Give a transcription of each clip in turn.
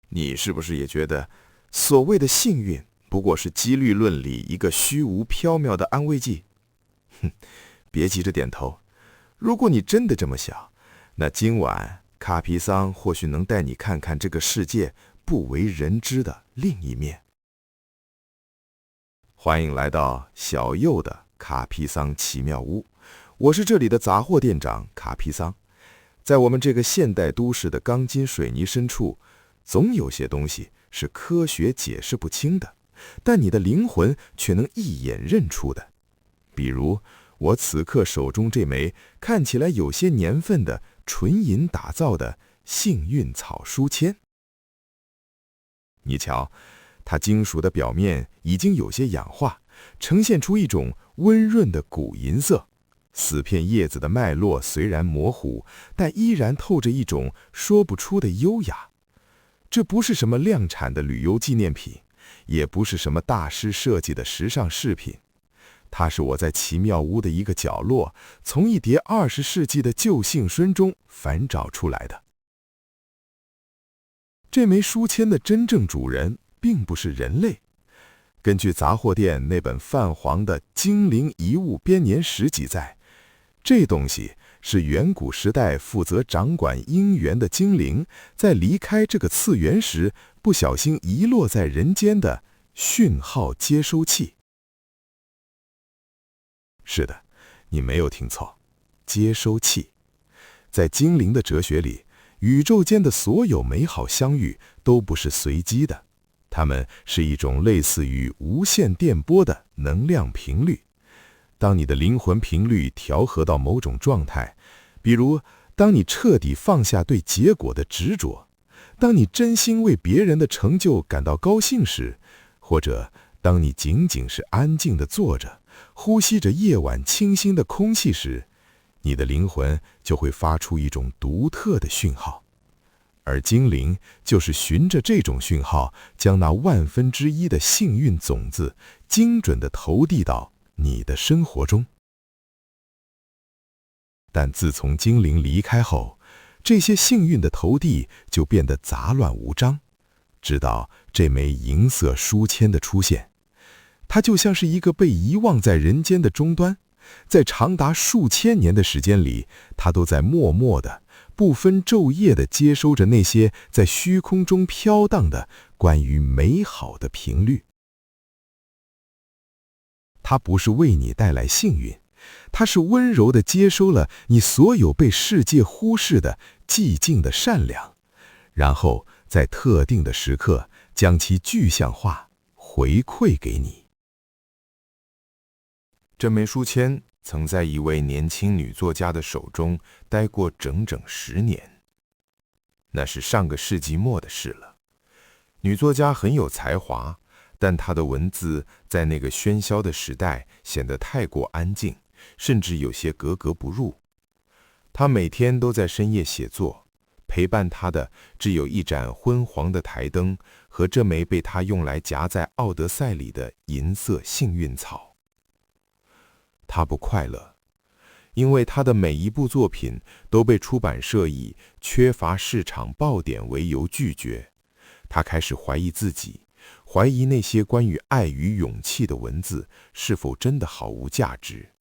你是不是也觉得，所谓的幸运不过是几率论里一个虚无缥缈的安慰剂？哼，别急着点头。如果你真的这么想，那今晚卡皮桑或许能带你看看这个世界不为人知的另一面。欢迎来到小右的卡皮桑奇妙屋，我是这里的杂货店长卡皮桑。在我们这个现代都市的钢筋水泥深处，总有些东西是科学解释不清的，但你的灵魂却能一眼认出的。比如我此刻手中这枚看起来有些年份的纯银打造的幸运草书签。你瞧，它金属的表面已经有些氧化，呈现出一种温润的古银色。死片叶子的脉络虽然模糊，但依然透着一种说不出的优雅。这不是什么量产的旅游纪念品，也不是什么大师设计的时尚饰品，它是我在奇妙屋的一个角落，从一叠20世纪的旧信书中翻找出来的。这枚书签的真正主人并不是人类。根据杂货店那本泛黄的《精灵遗物编年史》记载，这东西是远古时代负责掌管姻缘的精灵在离开这个次元时不小心遗落在人间的讯号接收器。是的，你没有听错，接收器。在精灵的哲学里，宇宙间的所有美好相遇都不是随机的，它们是一种类似于无线电波的能量频率。当你的灵魂频率调和到某种状态，比如当你彻底放下对结果的执着，当你真心为别人的成就感到高兴时，或者当你仅仅是安静地坐着，呼吸着夜晚清新的空气时，你的灵魂就会发出一种独特的讯号。而精灵就是循着这种讯号，将那1/1000的幸运种子精准地投递到你的生活中。但自从精灵离开后，这些幸运的投递就变得杂乱无章，直到这枚银色书签的出现。它就像是一个被遗忘在人间的终端，在长达数千年的时间里，它都在默默地、不分昼夜地接收着那些在虚空中飘荡的关于美好的频率。它不是为你带来幸运，它是温柔地接收了你所有被世界忽视的寂静的善良，然后在特定的时刻将其具象化，回馈给你。这枚书签曾在一位年轻女作家的手中待过整整10年，那是上个世纪末的事了。女作家很有才华，但她的文字在那个喧嚣的时代显得太过安静，甚至有些格格不入。她每天都在深夜写作，陪伴她的只有一盏昏黄的台灯和这枚被她用来夹在《奥德赛》里的银色幸运草。她不快乐，因为她的每一部作品都被出版社以缺乏市场爆点为由拒绝。她开始怀疑自己，怀疑那些关于爱与勇气的文字是否真的毫无价值。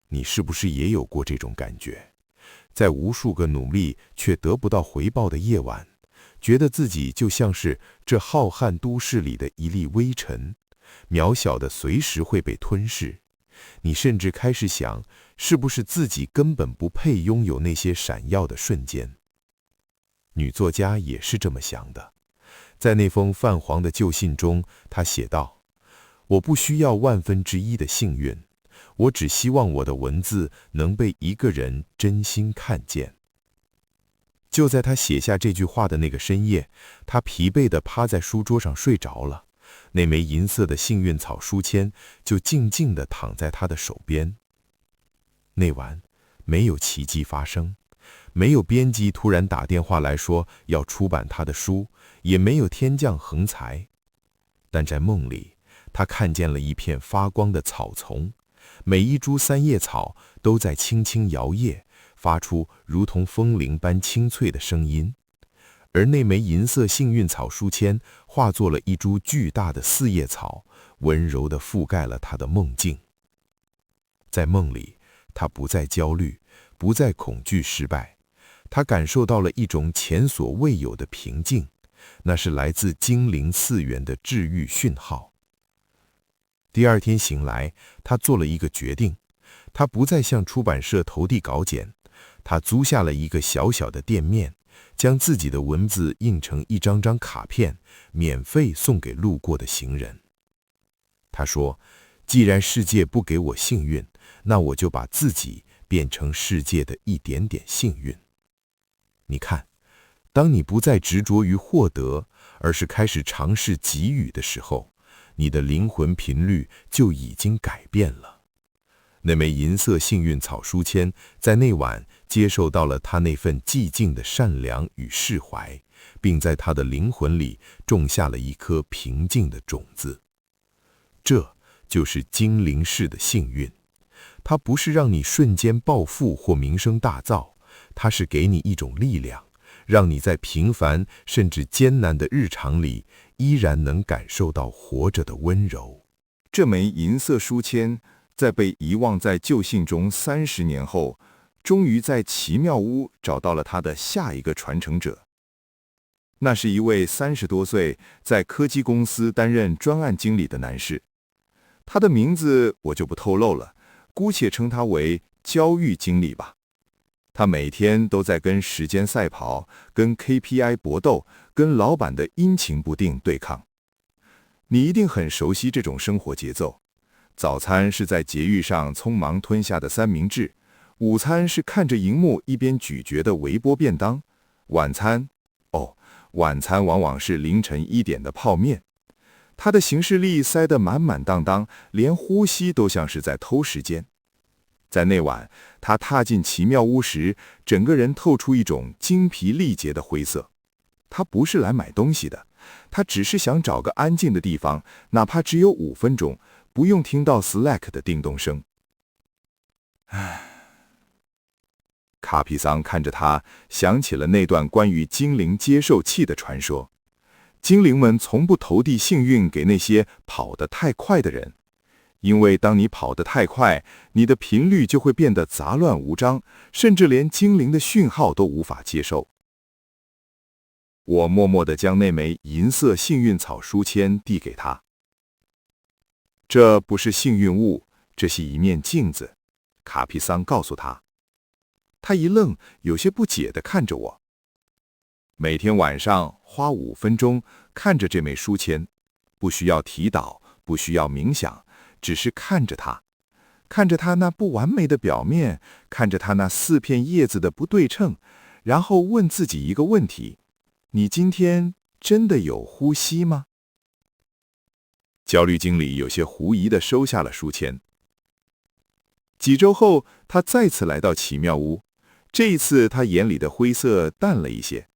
你是不是也有过这种感觉？在无数个努力却得不到回报的夜晚，觉得自己就像是这浩瀚都市里的一粒微尘，渺小的随时会被吞噬。你甚至开始想，是不是自己根本不配拥有那些闪耀的瞬间。女作家也是这么想的。在那封泛黄的旧信中，她写道：我不需要1/1000的幸运，我只希望我的文字能被一个人真心看见。就在她写下这句话的那个深夜，她疲惫地趴在书桌上睡着了。那枚银色的幸运草书签就静静地躺在他的手边。那晚没有奇迹发生，没有编辑突然打电话来说要出版他的书，也没有天降横财。但在梦里，他看见了一片发光的草丛，每一株三叶草都在轻轻摇曳，发出如同风铃般清脆的声音。而那枚银色幸运草书签化作了一株巨大的四叶草，温柔地覆盖了他的梦境。在梦里，他不再焦虑，不再恐惧失败，他感受到了一种前所未有的平静，那是来自精灵次元的治愈讯号。第二天醒来，他做了一个决定，他不再向出版社投递稿件，他租下了一个小小的店面，将自己的文字印成一张张卡片，免费送给路过的行人。他说，既然世界不给我幸运，那我就把自己变成世界的一点点幸运。你看，当你不再执着于获得，而是开始尝试给予的时候，你的灵魂频率就已经改变了。那枚银色幸运草书签在那晚接受到了他那份寂静的善良与释怀，并在他的灵魂里种下了一颗平静的种子。这就是精灵式的幸运，它不是让你瞬间暴富或名声大噪，它是给你一种力量，让你在平凡甚至艰难的日常里依然能感受到活着的温柔。这枚银色书签在被遗忘在旧信中30年后，终于在奇妙屋找到了他的下一个传承者。那是一位30多岁，在科技公司担任专案经理的男士。他的名字我就不透露了，姑且称他为焦裕经理吧。他每天都在跟时间赛跑，跟 KPI 搏斗，跟老板的阴晴不定对抗。你一定很熟悉这种生活节奏。早餐是在捷运上匆忙吞下的三明治，午餐是看着荧幕一边咀嚼的微波便当，晚餐往往是凌晨1点的泡面。他的行事历塞得满满当当，连呼吸都像是在偷时间。在那晚，他踏进奇妙屋时，整个人透出一种精疲力竭的灰色。他不是来买东西的，他只是想找个安静的地方，哪怕只有5分钟，不用听到 Slack 的叮咚声。卡皮桑看着他，想起了那段关于精灵接受器的传说。精灵们从不投递幸运给那些跑得太快的人，因为当你跑得太快，你的频率就会变得杂乱无章，甚至连精灵的讯号都无法接收。我默默地将那枚银色幸运草书签递给他。这不是幸运物，这是一面镜子，卡皮桑告诉他。他一愣，有些不解地看着我。每天晚上花5分钟看着这枚书签，不需要祈祷，不需要冥想，只是看着它，看着它那不完美的表面，看着它那4片叶子的不对称，然后问自己一个问题：你今天真的有呼吸吗？焦虑经理有些狐疑地收下了书签。几周后，他再次来到奇妙屋，这一次他眼里的灰色淡了一些。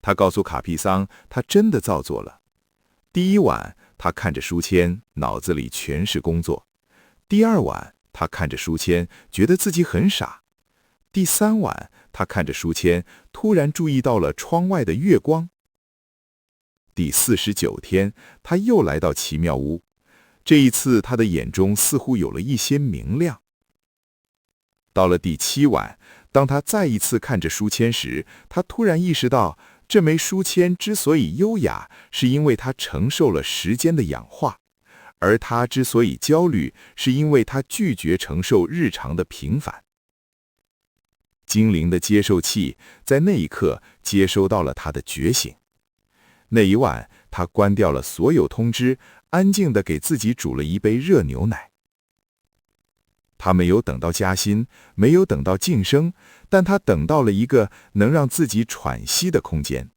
他告诉卡皮桑，他真的照做了。第1晚，他看着书签，脑子里全是工作；第2晚，他看着书签，觉得自己很傻；第3晚，他看着书签，突然注意到了窗外的月光。第49天，他又来到奇妙屋，这一次他的眼中似乎有了一些明亮。到了第7晚，当他再一次看着书签时，他突然意识到，这枚书签之所以优雅，是因为它承受了时间的氧化，而它之所以焦虑，是因为它拒绝承受日常的平凡。精灵的接受器在那一刻接收到了他的觉醒。那一晚，他关掉了所有通知，安静地给自己煮了一杯热牛奶。他没有等到加薪，没有等到晋升，但他等到了一个能让自己喘息的空间。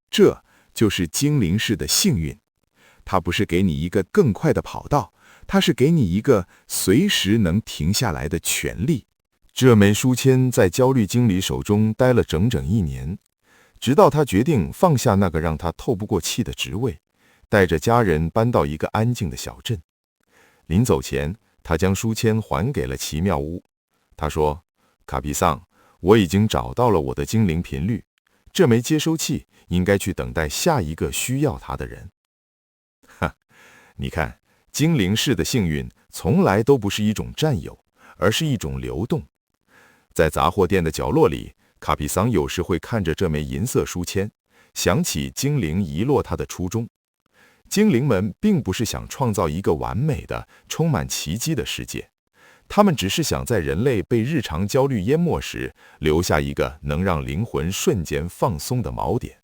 这就是精灵式的幸运。它不是给你一个更快的跑道，它是给你一个随时能停下来的权利。这枚书签在焦虑经理手中待了整整1年，直到他决定放下那个让他透不过气的职位，带着家人搬到一个安静的小镇。临走前，他将书签还给了奇妙屋。他说：卡皮桑，我已经找到了我的精灵频率，这枚接收器应该去等待下一个需要它的人。哈，你看，精灵式的幸运从来都不是一种占有，而是一种流动。在杂货店的角落里，卡皮桑有时会看着这枚银色书签，想起精灵遗落他的初衷。精灵们并不是想创造一个完美的、充满奇迹的世界，他们只是想在人类被日常焦虑淹没时，留下一个能让灵魂瞬间放松的锚点。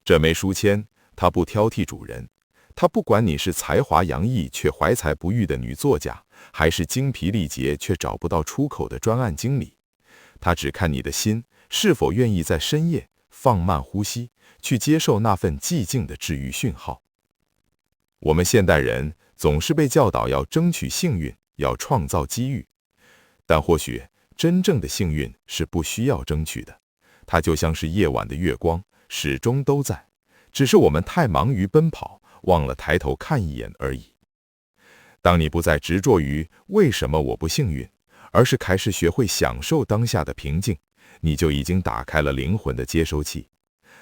这枚书签，它不挑剔主人，它不管你是才华洋溢却怀才不遇的女作家，还是精疲力竭却找不到出口的专案经理，它只看你的心是否愿意在深夜放慢呼吸，去接受那份寂静的治愈讯号。我们现代人总是被教导要争取幸运，要创造机遇，但或许真正的幸运是不需要争取的，它就像是夜晚的月光，始终都在，只是我们太忙于奔跑，忘了抬头看一眼而已。当你不再执着于为什么我不幸运，而是开始学会享受当下的平静，你就已经打开了灵魂的接收器。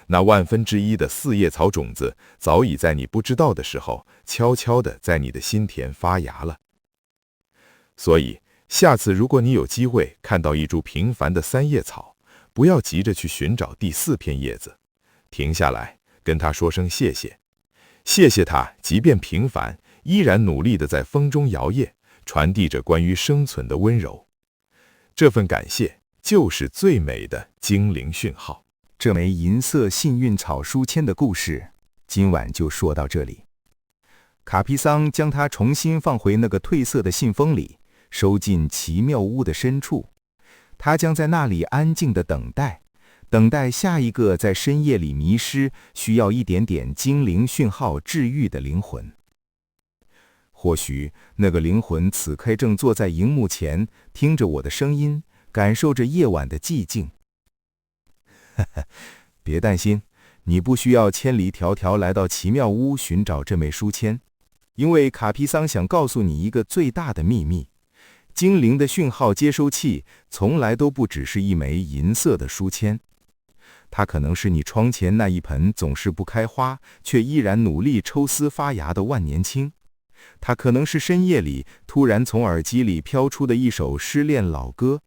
那1/1000的四叶草种子，早已在你不知道的时候，悄悄地在你的心田发芽了。所以，下次如果你有机会看到一株平凡的3叶草，不要急着去寻找第4片叶子，停下来，跟它说声谢谢。谢谢它，即便平凡，依然努力地在风中摇曳，传递着关于生存的温柔。这份感谢，就是最美的精灵讯号。这枚银色幸运草书签的故事，今晚就说到这里。卡皮桑将它重新放回那个褪色的信封里，收进奇妙屋的深处。他将在那里安静地等待，等待下一个在深夜里迷失、需要一点点精灵讯号治愈的灵魂。或许那个灵魂此刻正坐在荧幕前，听着我的声音，感受着夜晚的寂静。别担心，你不需要千里迢迢来到奇妙屋寻找这枚书签，因为卡皮桑想告诉你一个最大的秘密：精灵的讯号接收器从来都不只是一枚银色的书签，它可能是你窗前那一盆总是不开花，却依然努力抽丝发芽的万年青。它可能是深夜里突然从耳机里飘出的一首失恋老歌。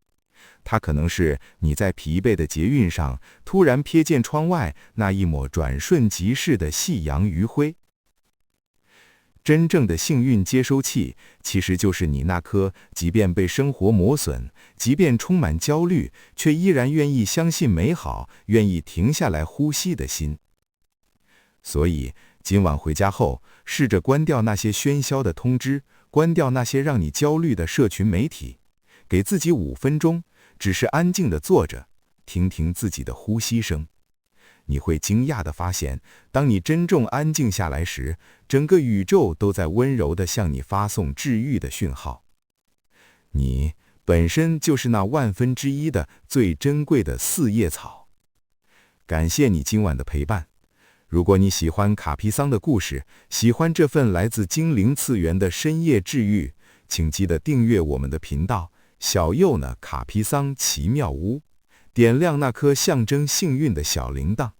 它可能是你在疲惫的捷运上突然瞥见窗外那一抹转瞬即逝的夕阳余晖。真正的幸运接收器，其实就是你那颗即便被生活磨损，即便充满焦虑，却依然愿意相信美好，愿意停下来呼吸的心。所以今晚回家后，试着关掉那些喧嚣的通知，关掉那些让你焦虑的社群媒体，给自己5分钟，只是安静地坐着，听听自己的呼吸声。你会惊讶地发现，当你真正安静下来时，整个宇宙都在温柔地向你发送治愈的讯号。你本身就是那1/1000的最珍贵的4叶草。感谢你今晚的陪伴。如果你喜欢卡皮桑的故事，喜欢这份来自精灵次元的深夜治愈，请记得订阅我们的频道小柚呢卡皮桑奇妙屋，点亮那颗象征幸运的小铃铛。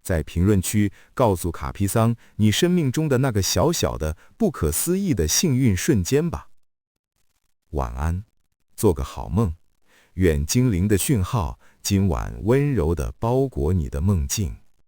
在评论区告诉卡皮桑你生命中的那个小小的不可思议的幸运瞬间吧。晚安，做个好梦，愿精灵的讯号今晚温柔地包裹你的梦境。